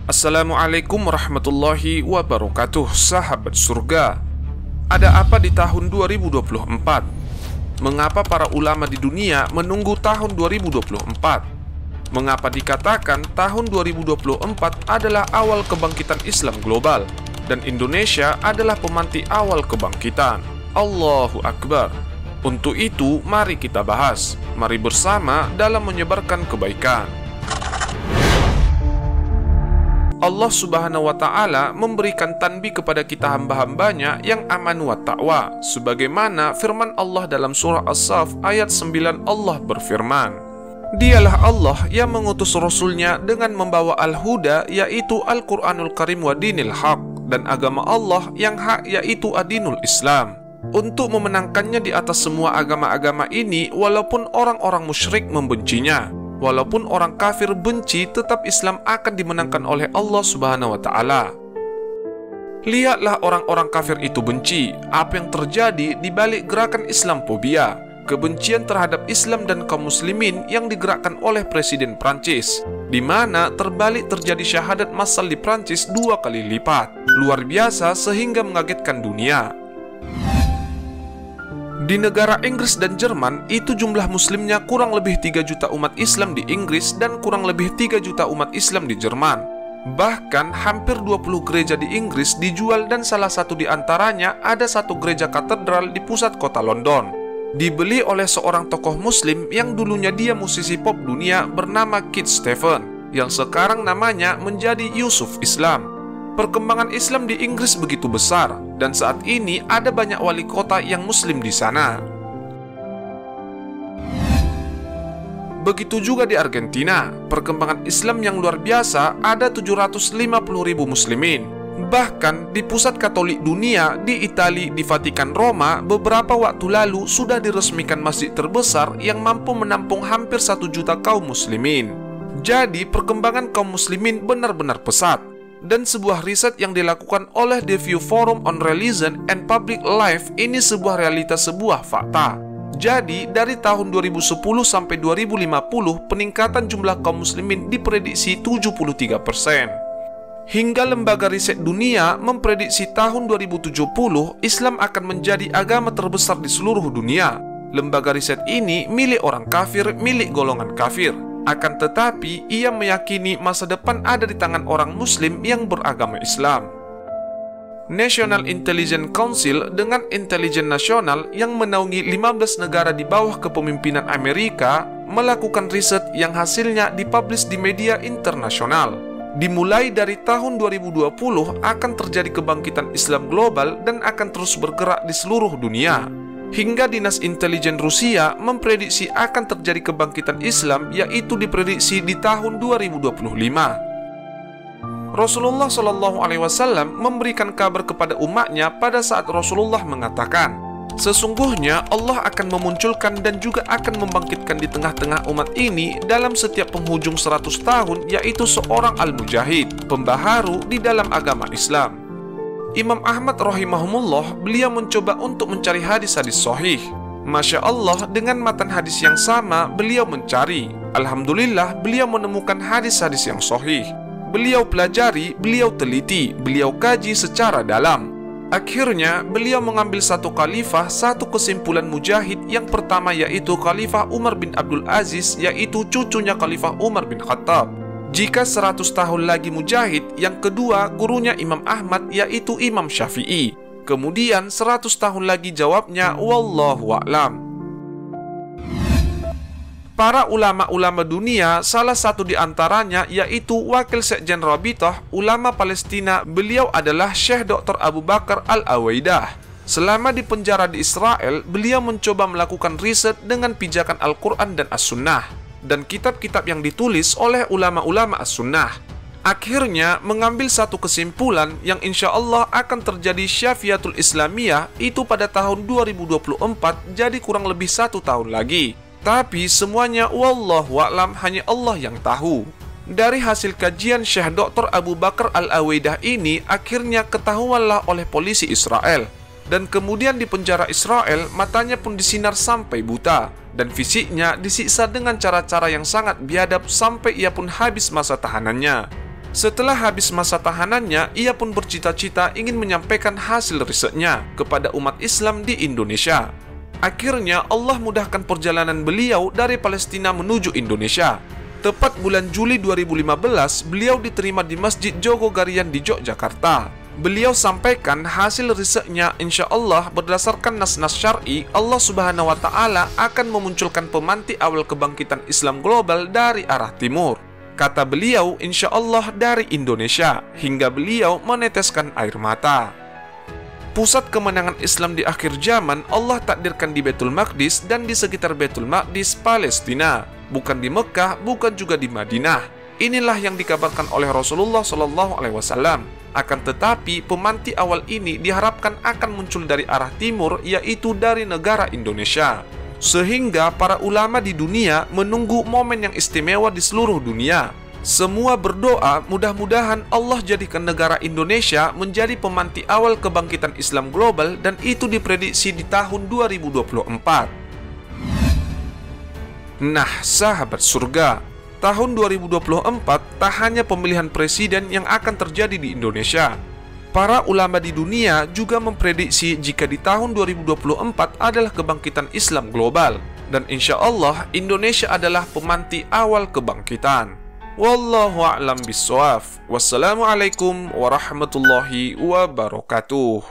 Assalamualaikum warahmatullahi wabarakatuh, sahabat surga. Ada apa di tahun 2024? Mengapa para ulama di dunia menunggu tahun 2024? Mengapa dikatakan tahun 2024 adalah awal kebangkitan Islam global dan Indonesia adalah pemanti awal kebangkitan? Allahu Akbar. Untuk itu, mari kita bahas. Mari bersama dalam menyebarkan kebaikan. Allah Subhanahu wa Ta'ala memberikan tanbih kepada kita hamba-hambanya yang aman wa taqwa, sebagaimana firman Allah dalam surah As-Saff ayat 9. Allah berfirman, "Dialah Allah yang mengutus Rasulnya dengan membawa Al-Huda, yaitu Al-Quranul Karim wa dinil haq, dan agama Allah yang hak, yaitu adinul Islam, untuk memenangkannya di atas semua agama-agama ini, walaupun orang-orang musyrik membencinya. Walaupun orang kafir benci, tetap Islam akan dimenangkan oleh Allah Subhanahu wa Ta'ala." Lihatlah orang-orang kafir itu benci. Apa yang terjadi di balik gerakan Islamophobia, kebencian terhadap Islam dan kaum muslimin yang digerakkan oleh Presiden Prancis, di mana terbalik terjadi syahadat massal di Prancis 2 kali lipat. Luar biasa sehingga mengagetkan dunia. Di negara Inggris dan Jerman, itu jumlah muslimnya kurang lebih 3 juta umat Islam di Inggris dan kurang lebih 3 juta umat Islam di Jerman. Bahkan hampir 20 gereja di Inggris dijual, dan salah satu di antaranya ada satu gereja katedral di pusat kota London. Dibeli oleh seorang tokoh muslim yang dulunya dia musisi pop dunia bernama Keith Stephen, yang sekarang namanya menjadi Yusuf Islam. Perkembangan Islam di Inggris begitu besar, dan saat ini ada banyak wali kota yang muslim di sana. Begitu juga di Argentina, perkembangan Islam yang luar biasa, ada 750.000 muslimin. Bahkan di pusat Katolik dunia, di Italia, di Vatikan Roma, beberapa waktu lalu sudah diresmikan masjid terbesar yang mampu menampung hampir 1 juta kaum muslimin. Jadi perkembangan kaum muslimin benar-benar pesat. Dan sebuah riset yang dilakukan oleh The View Forum on Religion and Public Life ini sebuah realitas, sebuah fakta. Jadi dari tahun 2010 sampai 2050 peningkatan jumlah kaum muslimin diprediksi 73%. Hingga lembaga riset dunia memprediksi tahun 2070 Islam akan menjadi agama terbesar di seluruh dunia. Lembaga riset ini milik orang kafir, milik golongan kafir. Akan tetapi, ia meyakini masa depan ada di tangan orang muslim yang beragama Islam. National Intelligence Council dengan intelijen nasional yang menaungi 15 negara di bawah kepemimpinan Amerika melakukan riset yang hasilnya dipublish di media internasional. Dimulai dari tahun 2020 akan terjadi kebangkitan Islam global dan akan terus bergerak di seluruh dunia. Hingga Dinas Intelijen Rusia memprediksi akan terjadi kebangkitan Islam, yaitu diprediksi di tahun 2025. Rasulullah Shallallahu Alaihi Wasallam memberikan kabar kepada umatnya pada saat Rasulullah mengatakan, "Sesungguhnya Allah akan memunculkan dan juga akan membangkitkan di tengah-tengah umat ini dalam setiap penghujung 100 tahun, yaitu seorang al-mujahid, pembaharu di dalam agama Islam." Imam Ahmad rahimahumullah, beliau mencoba untuk mencari hadis-hadis sahih. Masya Allah, dengan matan hadis yang sama beliau mencari. Alhamdulillah, beliau menemukan hadis-hadis yang sahih. Beliau pelajari, beliau teliti, beliau kaji secara dalam. Akhirnya, beliau mengambil satu khalifah, satu kesimpulan mujahid. Yang pertama yaitu Khalifah Umar bin Abdul Aziz, yaitu cucunya Khalifah Umar bin Khattab. Jika 100 tahun lagi mujahid, yang kedua gurunya Imam Ahmad, yaitu Imam Syafi'i. Kemudian 100 tahun lagi jawabnya, wallahu a'lam. Para ulama-ulama dunia, salah satu di antaranya yaitu Wakil Sekjen Rabithah Ulama Palestina, beliau adalah Syekh Dr. Abu Bakar Al-Awaidah. Selama di penjara di Israel, beliau mencoba melakukan riset dengan pijakan Al-Quran dan As-Sunnah dan kitab-kitab yang ditulis oleh ulama-ulama as-sunnah. Akhirnya mengambil satu kesimpulan yang insya Allah akan terjadi Syafiatul Islamiyah itu pada tahun 2024, jadi kurang lebih 1 tahun lagi. Tapi semuanya wallahu a'lam, hanya Allah yang tahu. Dari hasil kajian Syekh Dr. Abu Bakar Al-Awaidah ini, akhirnya ketahuanlah oleh polisi Israel. Dan kemudian di penjara Israel, matanya pun disinar sampai buta, dan fisiknya disiksa dengan cara-cara yang sangat biadab sampai ia pun habis masa tahanannya. Setelah habis masa tahanannya, ia pun bercita-cita ingin menyampaikan hasil risetnya kepada umat Islam di Indonesia. Akhirnya Allah mudahkan perjalanan beliau dari Palestina menuju Indonesia. Tepat bulan Juli 2015, beliau diterima di Masjid Jogogarian di Yogyakarta. Beliau sampaikan hasil risetnya, insya Allah berdasarkan nas-nas syar'i, Allah Subhanahu wa Ta'ala akan memunculkan pemantik awal kebangkitan Islam global dari arah timur. Kata beliau, insya Allah dari Indonesia, hingga beliau meneteskan air mata. Pusat kemenangan Islam di akhir zaman Allah takdirkan di Baitul Maqdis dan di sekitar Baitul Maqdis, Palestina, bukan di Mekah, bukan juga di Madinah. Inilah yang dikabarkan oleh Rasulullah SAW. Akan tetapi, pemantik awal ini diharapkan akan muncul dari arah timur, yaitu dari negara Indonesia. Sehingga para ulama di dunia menunggu momen yang istimewa di seluruh dunia. Semua berdoa mudah-mudahan Allah jadikan negara Indonesia menjadi pemantik awal kebangkitan Islam global, dan itu diprediksi di tahun 2024. Nah, sahabat surga, tahun 2024 tak hanya pemilihan presiden yang akan terjadi di Indonesia. Para ulama di dunia juga memprediksi jika di tahun 2024 adalah kebangkitan Islam global, dan insya Allah Indonesia adalah pemantik awal kebangkitan. Wallahu a'lam bishawab. Wassalamualaikum warahmatullahi wabarakatuh.